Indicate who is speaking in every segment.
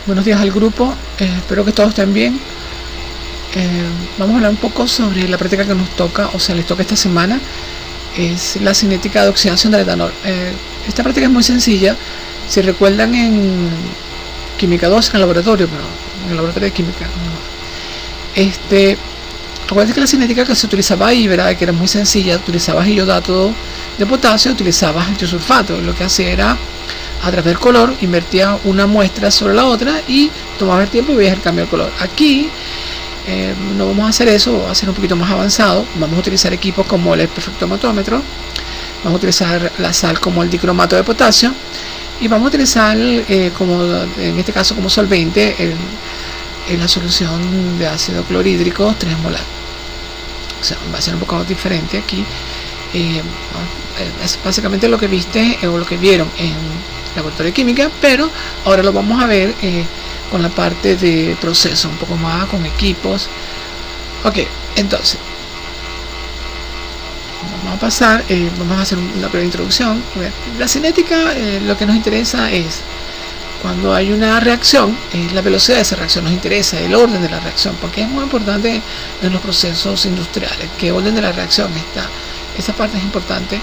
Speaker 1: Buenos días al grupo, espero que todos estén bien. Vamos a hablar un poco sobre la práctica que nos toca, o sea, les toca esta semana, es la cinética de oxidación del etanol. Esta práctica es muy sencilla. Si recuerdan en Química 2, en el laboratorio, pero en el laboratorio de química, recuerden que la cinética que se utilizaba ahí, ¿verdad?, que era muy sencilla. Utilizabas iodato de potasio, utilizabas tiosulfato. Lo que hacía era, a través del color, invertías una muestra sobre la otra y tomabas el tiempo y veías el cambio de color. Aquí no vamos a hacer eso, va a ser un poquito más avanzado. Vamos a utilizar equipos como el espectrofotómetro, vamos a utilizar la sal como el dicromato de potasio y vamos a utilizar como en este caso como solvente la solución de ácido clorhídrico 3 molar. O sea, va a ser un poco diferente aquí. Es básicamente lo que viste o lo que vieron en laboratorio de química, pero ahora lo vamos a ver con la parte de proceso, un poco más con equipos. Ok, entonces vamos a pasar, vamos a hacer una breve introducción. La cinética, lo que nos interesa es cuando hay una reacción, la velocidad de esa reacción nos interesa, el orden de la reacción, porque es muy importante en los procesos industriales, qué orden de la reacción está. Esa parte es importante.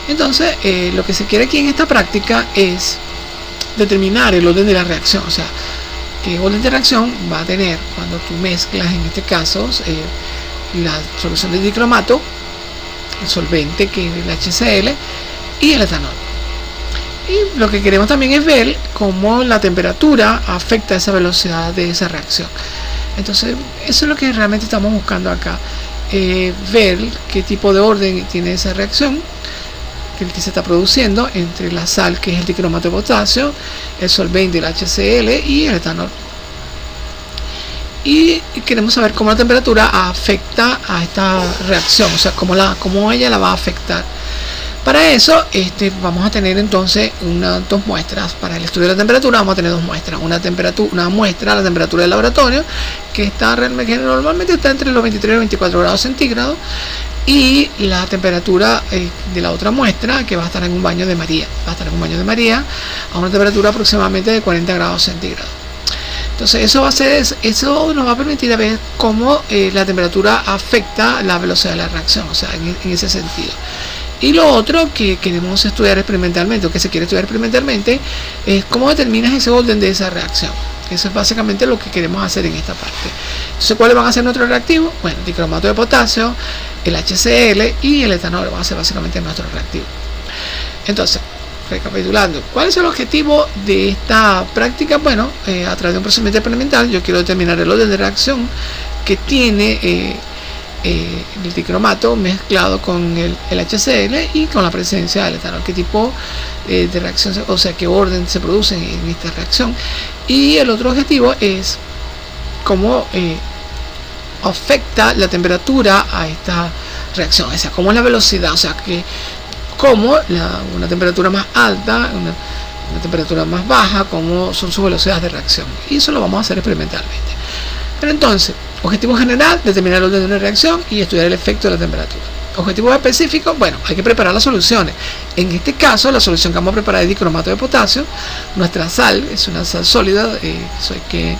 Speaker 1: Entonces, lo que se quiere aquí en esta práctica es determinar el orden de la reacción, o sea, qué orden de reacción va a tener cuando tú mezclas, en este caso, la solución de dicromato, el solvente que es el HCl y el etanol. Y lo que queremos también es ver cómo la temperatura afecta esa velocidad de esa reacción. Entonces, eso es lo que realmente estamos buscando acá. Ver qué tipo de orden tiene esa reacción que se está produciendo entre la sal, que es el dicromato de potasio, el solvente, el HCl y el etanol. Y queremos saber cómo la temperatura afecta a esta reacción, o sea, cómo ella la va a afectar. Para eso vamos a tener entonces dos muestras. Para el estudio de la temperatura vamos a tener dos muestras. Una muestra a la temperatura del laboratorio, que normalmente está entre los 23 y 24 grados centígrados, y la temperatura de la otra muestra, que va a estar en un baño de María. Va a estar en un baño de María a una temperatura aproximadamente de 40 grados centígrados. Entonces eso nos va a permitir ver cómo la temperatura afecta la velocidad de la reacción, o sea, en ese sentido. Y lo otro que queremos estudiar experimentalmente, o que se quiere estudiar experimentalmente, es cómo determinas ese orden de esa reacción. Eso es básicamente lo que queremos hacer en esta parte. Entonces, ¿cuáles van a ser nuestros reactivos? Bueno, el dicromato de potasio, el HCl y el etanol van a ser básicamente nuestros reactivos. Entonces, recapitulando, ¿cuál es el objetivo de esta práctica? Bueno, a través de un procedimiento experimental, yo quiero determinar el orden de reacción que tiene el dicromato mezclado con el HCl y con la presencia del etanol, qué tipo de reacción, o sea, qué orden se produce en esta reacción. Y el otro objetivo es cómo afecta la temperatura a esta reacción, o sea, cómo es la velocidad, o sea, que cómo una temperatura más alta, una temperatura más baja, cómo son sus velocidades de reacción. Y eso lo vamos a hacer experimentalmente. Pero entonces, objetivo general, determinar el orden de una reacción y estudiar el efecto de la temperatura. Objetivos específicos, bueno, hay que preparar las soluciones. En este caso, la solución que vamos a preparar es dicromato de potasio. Nuestra sal es una sal sólida, eso hay que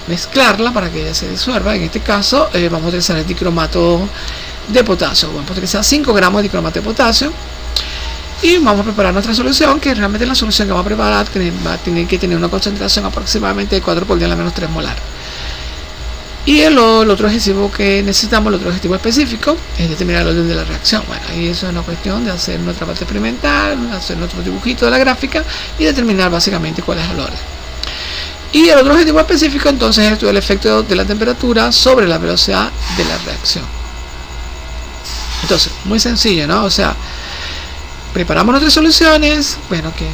Speaker 1: mezclarla para que ella se disuelva. En este caso, vamos a utilizar el dicromato de potasio. Vamos a utilizar 5 gramos de dicromato de potasio. Y vamos a preparar nuestra solución, que realmente la solución que vamos a preparar va a tener que tener una concentración aproximadamente de 4 por 10 a la menos 3 molar. Y el otro objetivo que necesitamos, el otro objetivo específico, es determinar el orden de la reacción. Bueno, ahí eso es una cuestión de hacer nuestra parte experimental, hacer nuestro dibujito de la gráfica y determinar básicamente cuál es el orden. Y el otro objetivo específico entonces es estudiar el efecto de la temperatura sobre la velocidad de la reacción. Entonces, muy sencillo, ¿no? O sea, preparamos nuestras soluciones, bueno, que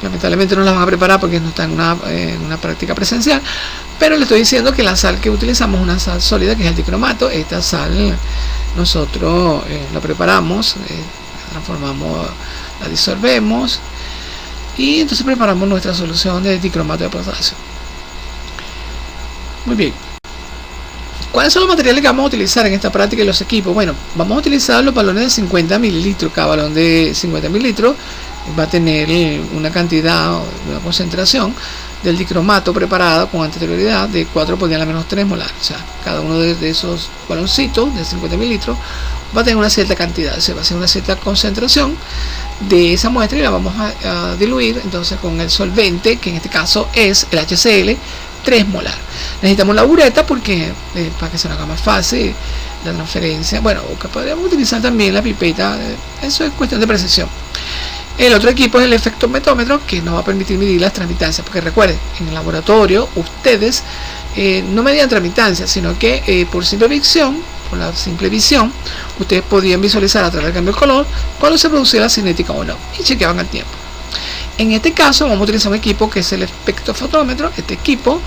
Speaker 1: lamentablemente no las van a preparar porque no está en una práctica presencial, pero le estoy diciendo que la sal que utilizamos es una sal sólida, que es el dicromato. Esta sal nosotros la preparamos, la transformamos, la disolvemos y entonces preparamos nuestra solución de dicromato de potasio. Muy bien. ¿Cuáles son los materiales que vamos a utilizar en esta práctica y los equipos? Bueno, vamos a utilizar los balones de 50 mililitros. Cada balón de 50 mililitros va a tener una cantidad, una concentración del dicromato preparada con anterioridad de 4 por 10 a la menos 3 molar. O sea, cada uno de esos baloncitos de 50 mililitros va a tener una cierta cantidad, se va a hacer una cierta concentración de esa muestra y la vamos a diluir entonces con el solvente, que en este caso es el HCl 3 molar. Necesitamos la bureta porque para que se nos haga más fácil la transferencia. Bueno, que podríamos utilizar también la pipeta, eso es cuestión de precisión. El otro equipo es el efectometómetro, que nos va a permitir medir las transmitancias, porque recuerden, en el laboratorio ustedes no medían transmitancias, sino que por la simple visión, ustedes podían visualizar a través del cambio de color cuando se producía la cinética o no, y chequeaban al tiempo. En este caso vamos a utilizar un equipo que es el espectrofotómetro. Este equipo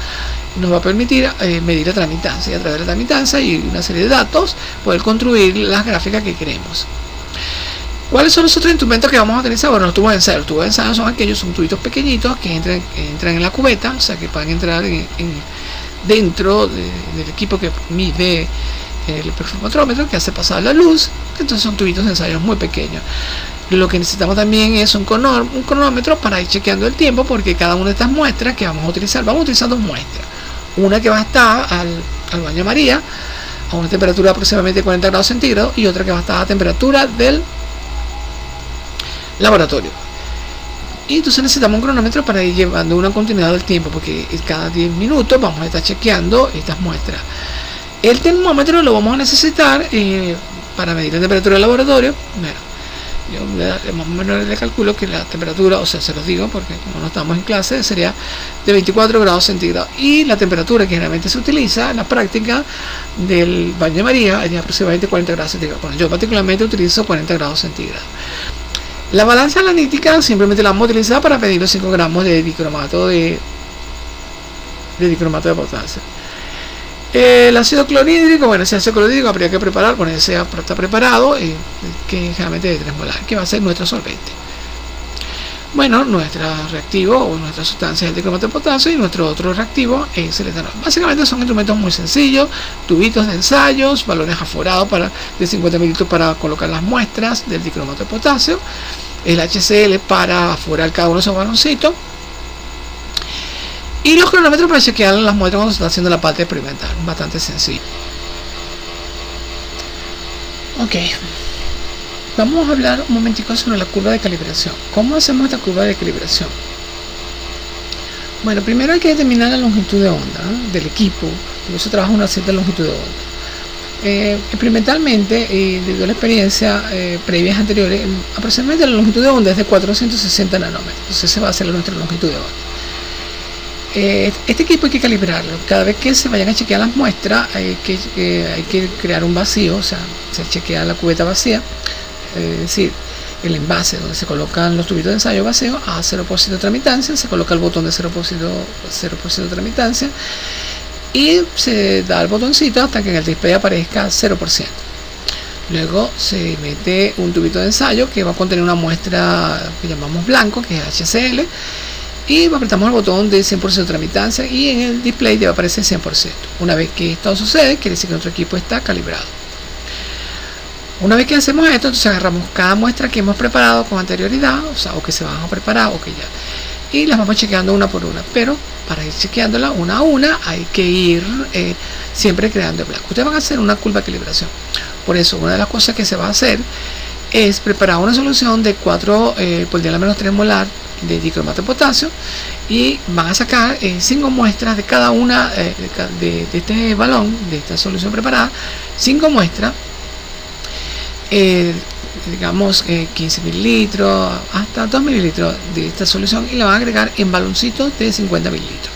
Speaker 1: nos va a permitir medir la transmitancia, y a través de la transmitancia y una serie de datos poder construir las gráficas que queremos. ¿Cuáles son los otros instrumentos que vamos a utilizar? Bueno, los tubos de ensayo. Los tubos de ensayo son aquellos, son tubitos pequeñitos que entran en la cubeta, o sea que pueden entrar dentro del equipo que mide el performatómetro, que hace pasar la luz. Entonces son tubitos de ensayo muy pequeños. Lo que necesitamos también es un cronómetro para ir chequeando el tiempo, porque cada una de estas muestras que vamos a utilizar 2 muestras. Una que va a estar al baño María a una temperatura de aproximadamente 40 grados centígrados, y otra que va a estar a temperatura del laboratorio. Y entonces necesitamos un cronómetro para ir llevando una continuidad del tiempo, porque cada 10 minutos vamos a estar chequeando estas muestras. El termómetro lo vamos a necesitar para medir la temperatura del laboratorio. Bueno, yo más o menos le calculo que la temperatura, o sea, se los digo porque como no estamos en clase, sería de 24 grados centígrados, y la temperatura que generalmente se utiliza en la práctica del baño de María es de aproximadamente 40 grados centígrados. Bueno, yo particularmente utilizo 40 grados centígrados. La balanza analítica simplemente la vamos a utilizar para medir los 5 gramos de dicromato de potasio. El ácido clorhídrico, bueno, ese ácido clorhídrico habría que preparar, bueno, ese ya está preparado, que generalmente de 3 molar, que va a ser nuestro solvente. Bueno, nuestro reactivo o nuestra sustancia es el dicromato de potasio, y nuestro otro reactivo es el etanol. Básicamente son instrumentos muy sencillos, tubitos de ensayos, balones aforados de 50 mililitros para colocar las muestras del dicromato de potasio, el HCl para aforar cada uno de esos baloncitos, y los cronómetros para chequear las muestras cuando se está haciendo la parte experimental. Bastante sencillo. Ok, vamos a hablar un momentico sobre la curva de calibración. ¿Cómo hacemos esta curva de calibración? Bueno, primero hay que determinar la longitud de onda del equipo, por eso trabaja una cierta longitud de onda. Experimentalmente, debido a la experiencia previas anteriores, aproximadamente la longitud de onda es de 460 nanómetros. Entonces se va a hacer nuestra longitud de onda. Este equipo hay que calibrarlo. Cada vez que se vayan a chequear las muestras hay que crear un vacío, o sea, se chequea la cubeta vacía, es decir, el envase donde se colocan los tubitos de ensayo vacío a 0% de tramitancia, se coloca el botón de 0% de tramitancia y se da el botoncito hasta que en el display aparezca 0%. Luego se mete un tubito de ensayo que va a contener una muestra que llamamos blanco, que es HCl, y apretamos el botón de 100% de tramitancia y en el display debe aparecer 100%. Una vez que esto sucede, quiere decir que nuestro equipo está calibrado. Una vez que hacemos esto, entonces agarramos cada muestra que hemos preparado con anterioridad, o que se van a preparar o que ya, y las vamos chequeando una por una. Pero para ir chequeándola una a una hay que ir siempre creando el blanco. Ustedes van a hacer una curva de calibración. Por eso, una de las cosas que se va a hacer es preparar una solución de 4 por 10 a la menos 3 molar de dicromato de potasio, y van a sacar 5 muestras de cada una de este balón, de esta solución preparada, 5 muestras, digamos 15 mililitros hasta 2 mililitros de esta solución, y la van a agregar en baloncitos de 50 mililitros.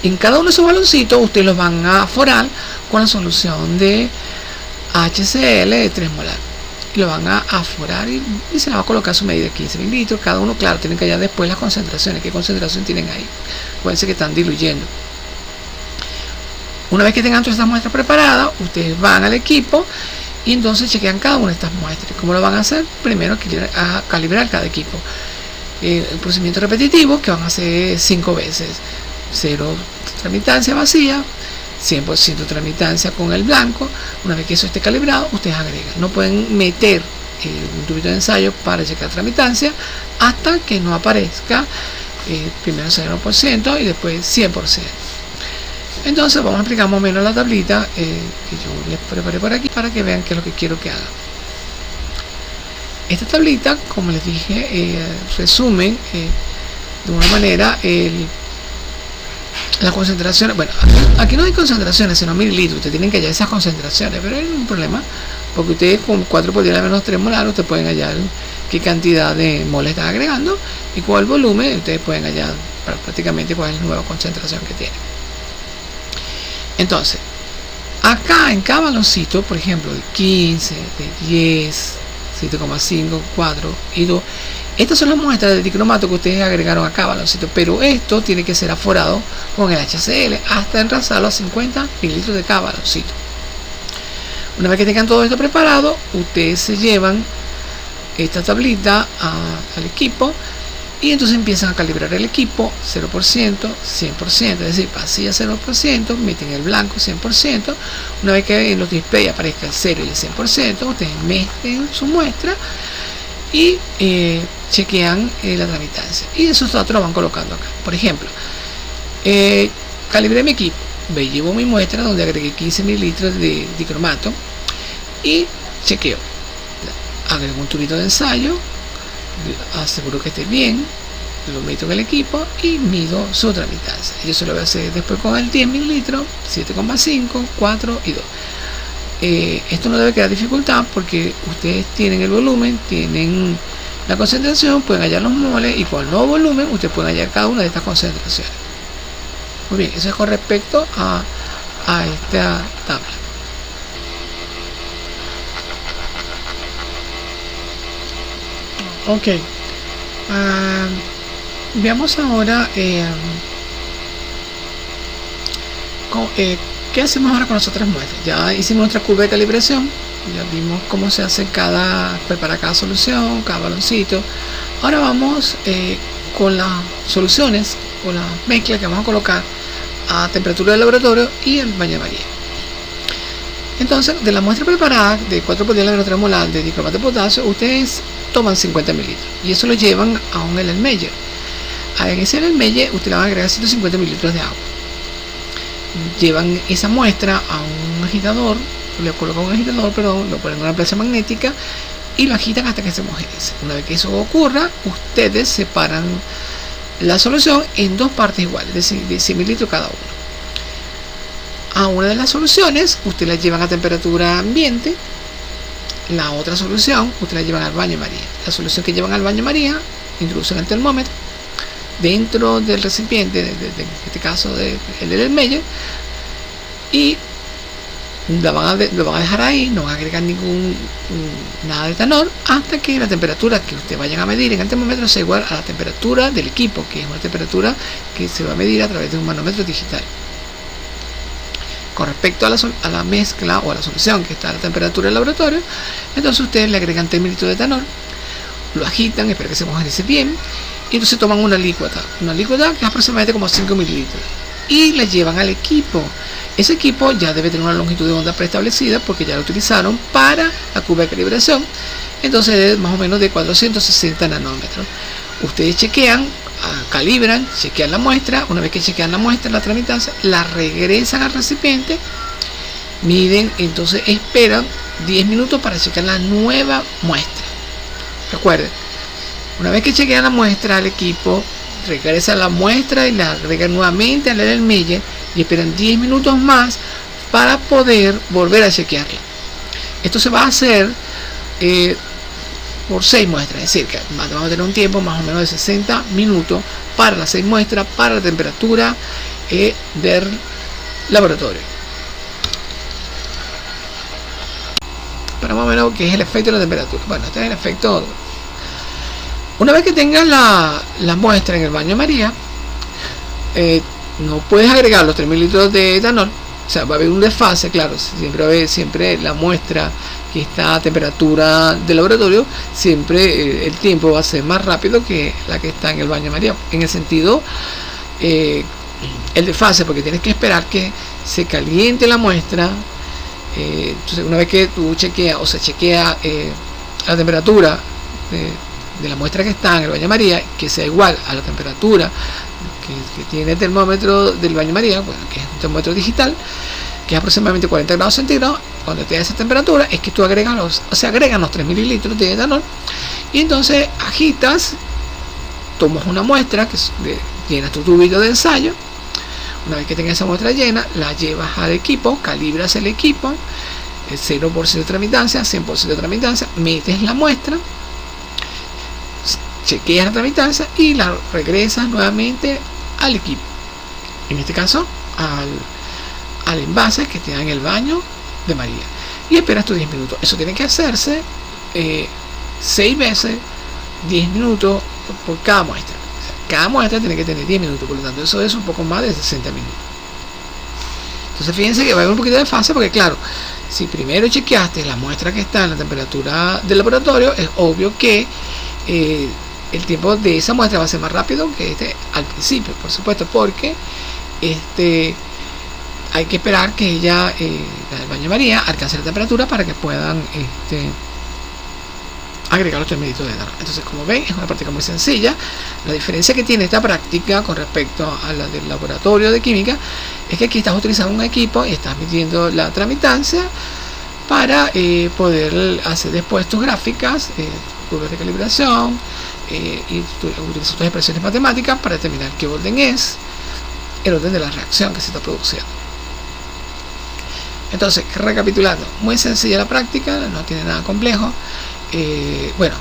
Speaker 1: En cada uno de esos baloncitos ustedes los van a forar con la solución de HCl de 3 molar. Y lo van a aforar y se le va a colocar su medida de 15 mililitros. Cada uno, claro, tienen que hallar después las concentraciones. ¿Qué concentración tienen ahí? Puede ser que están diluyendo. Una vez que tengan todas estas muestras preparadas, ustedes van al equipo y entonces chequean cada una de estas muestras. ¿Cómo lo van a hacer? Primero a calibrar cada equipo. El procedimiento repetitivo que van a hacer 5 veces. 0 tramitancia vacía, 100% tramitancia con el blanco. Una vez que eso esté calibrado, ustedes agregan. No pueden meter un tubito de ensayo para checar tramitancia hasta que no aparezca primero 0% y después 100%. Entonces vamos a aplicar más o menos la tablita que yo les preparé por aquí para que vean qué es lo que quiero que hagan. Esta tablita, como les dije, resumen de una manera las concentraciones. Bueno, aquí no hay concentraciones, sino mililitros. Ustedes tienen que hallar esas concentraciones, pero hay un problema, porque ustedes con 4 por 10 a la menos 3 molar, ustedes pueden hallar qué cantidad de moles están agregando y cuál volumen. Ustedes pueden hallar prácticamente cuál es la nueva concentración que tienen. Entonces, acá en cada baloncito, por ejemplo, de 15, de 10, 7,5, 4 y 2, estas son las muestras de dicromato que ustedes agregaron a cada baloncito, pero esto tiene que ser aforado con el HCl hasta enrasarlo a 50 mililitros de cada baloncito. Una vez que tengan todo esto preparado, ustedes se llevan esta tablita al equipo y entonces empiezan a calibrar el equipo 0%, 100%, es decir, pasilla 0%, meten el blanco 100%. Una vez que en los displays aparezca el 0 y el 100%, ustedes meten su muestra y chequean la tramitancia. Y esos datos lo van colocando acá. Por ejemplo, calibré mi equipo, me llevo mi muestra donde agregué 15 mililitros de dicromato y chequeo. Agrego un tubito de ensayo, aseguro que esté bien, lo meto en el equipo y mido su tramitancia. Yo se lo voy a hacer después con el 10 mililitros, 7,5, 4 y 2. Esto no debe quedar dificultad porque ustedes tienen el volumen, tienen la concentración, pueden hallar los moles y con el nuevo volumen ustedes pueden hallar cada una de estas concentraciones. Muy bien, eso es con respecto a esta tabla. Ok, veamos ahora qué hacemos ahora con las otras muestras. Ya hicimos nuestra curva de calibración, ya vimos cómo se hace preparar cada solución, cada baloncito. Ahora vamos con las soluciones, con la mezcla que vamos a colocar a temperatura del laboratorio y el baño de María. Entonces, de la muestra preparada de 4 por 10 a la menos 3 molar de dicromato de potasio, ustedes toman 50 mililitros y eso lo llevan a un Erlenmeyer. En ese Erlenmeyer ustedes le van a agregar 150 mililitros de agua. Llevan esa muestra a un agitador, le colocan un agitador, lo ponen en una placa magnética y lo agitan hasta que se homogenice. Una vez que eso ocurra, ustedes separan la solución en dos partes iguales, de 100 mililitros cada uno. A una de las soluciones ustedes la llevan a temperatura ambiente, la otra solución ustedes la llevan al baño María. La solución que llevan al baño María, introducen el termómetro dentro del recipiente, en este caso el Erlenmeyer, y lo van a dejar ahí, no van a agregar nada de etanol hasta que la temperatura que ustedes vayan a medir en el termómetro sea igual a la temperatura del equipo, que es una temperatura que se va a medir a través de un manómetro digital. Con respecto a la mezcla o a la solución que está a la temperatura del laboratorio, entonces ustedes le agregan 3 mililitros de etanol, lo agitan, espero que se homogenice bien, y entonces toman una líquida que es aproximadamente como 5 mililitros, y la llevan al equipo. Ese equipo ya debe tener una longitud de onda preestablecida porque ya lo utilizaron para la curva de calibración, entonces es más o menos de 460 nanómetros. Ustedes chequean, calibran, chequean la muestra. Una vez que chequean la muestra, la tramitancia, la regresan al recipiente, miden, entonces esperan 10 minutos para chequear la nueva muestra. Recuerden, una vez que chequean la muestra al equipo, regresan la muestra y la agregan nuevamente al Erlenmeyer y esperan 10 minutos más para poder volver a chequearla. Esto se va a hacer por 6 muestras, es decir, que vamos a tener un tiempo más o menos de 60 minutos para las 6 muestras, para la temperatura del laboratorio. Para más o menos qué es el efecto de la temperatura. Bueno, este es el efecto. Una vez que tengas la muestra en el baño María, no puedes agregar los 3 mililitros de etanol. O sea, va a haber un desfase, claro, siempre la muestra que está a temperatura del laboratorio, siempre el tiempo va a ser más rápido que la que está en el baño María. En el sentido, el desfase, porque tienes que esperar que se caliente la muestra. Entonces, una vez que tú chequeas o se chequea la temperatura de la muestra que está en el baño María, que sea igual a la temperatura que tiene el termómetro del baño María, bueno, que es un termómetro digital, que es aproximadamente 40 grados centígrados. Cuando te da esa temperatura es que tú agregan los 3 mililitros de etanol, y entonces agitas, tomas una muestra, llenas tu tubito de ensayo. Una vez que tengas esa muestra llena, la llevas al equipo, calibras el equipo, el 0% de tramitancia, 100% de tramitancia, metes la muestra, chequeas la tramitancia y la regresas nuevamente al equipo, en este caso al envase que te da en el baño de María, y esperas tus 10 minutos. Eso tiene que hacerse 6 veces, 10 minutos por cada muestra. O sea, cada muestra tiene que tener 10 minutos, por lo tanto eso es un poco más de 60 minutos. Entonces fíjense que va a haber un poquito de fase, porque claro, si primero chequeaste la muestra que está en la temperatura del laboratorio, es obvio que el tiempo de esa muestra va a ser más rápido que al principio, por supuesto, porque hay que esperar que ella, el baño María, alcance la temperatura para que puedan agregar los 3 mililitros de etanol. Entonces, como ven, es una práctica muy sencilla. La diferencia que tiene esta práctica con respecto a la del laboratorio de química es que aquí estás utilizando un equipo y estás midiendo la tramitancia para poder hacer después tus gráficas, curvas de calibración, y utilizas tus expresiones matemáticas para determinar qué orden es el orden de la reacción que se está produciendo. Entonces, recapitulando, muy sencilla la práctica, no tiene nada complejo. Bueno,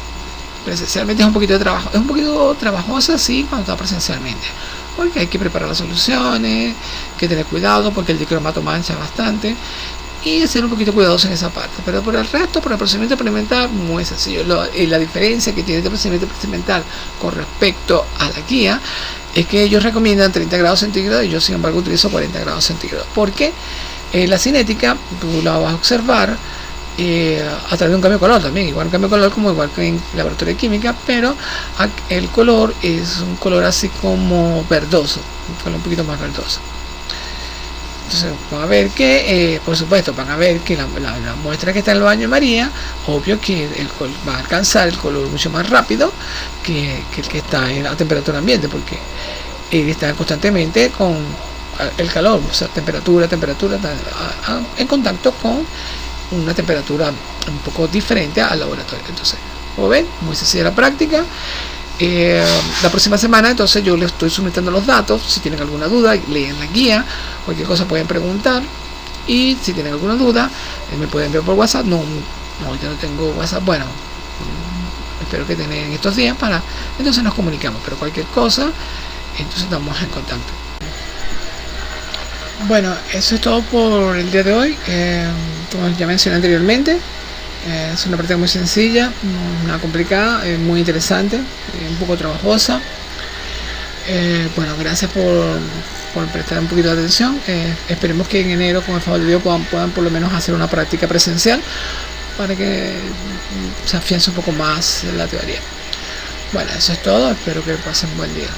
Speaker 1: presencialmente es un poquito de trabajo, es un poquito trabajosa, sí, cuando está presencialmente, porque hay que preparar las soluciones, hay que tener cuidado porque el dicromato mancha bastante, y ser un poquito cuidadoso en esa parte. Pero por el resto, por el procedimiento experimental, muy sencillo. La diferencia que tiene este procedimiento experimental con respecto a la guía es que ellos recomiendan 30 grados centígrados y yo, sin embargo, utilizo 40 grados centígrados. ¿Por qué? La cinética tú la vas a observar a través de un cambio de color también, igual un cambio de color como igual que en laboratorio de química, pero el color es un color así como verdoso, un color un poquito más verdoso. Entonces van a ver que, por supuesto, van a ver que la muestra que está en el baño de María, obvio que va a alcanzar el color mucho más rápido que el que está en la temperatura ambiente, porque está constantemente con el calor, o sea, temperatura, en contacto con una temperatura un poco diferente al laboratorio. Entonces, como ven, muy sencilla la práctica. La próxima semana entonces yo les estoy sometiendo los datos. Si tienen alguna duda, leen la guía, cualquier cosa pueden preguntar, y si tienen alguna duda me pueden enviar por WhatsApp. No, yo no tengo WhatsApp, bueno, espero que tengan en estos días para entonces nos comunicamos, pero cualquier cosa entonces estamos en contacto. Bueno, eso es todo por el día de hoy. Como ya mencioné anteriormente, es una práctica muy sencilla, una complicada, muy interesante, un poco trabajosa. Bueno, gracias por prestar un poquito de atención. Esperemos que en enero, con el favor de Dios, puedan por lo menos hacer una práctica presencial para que se afiance un poco más la teoría. Bueno, eso es todo. Espero que pasen un buen día.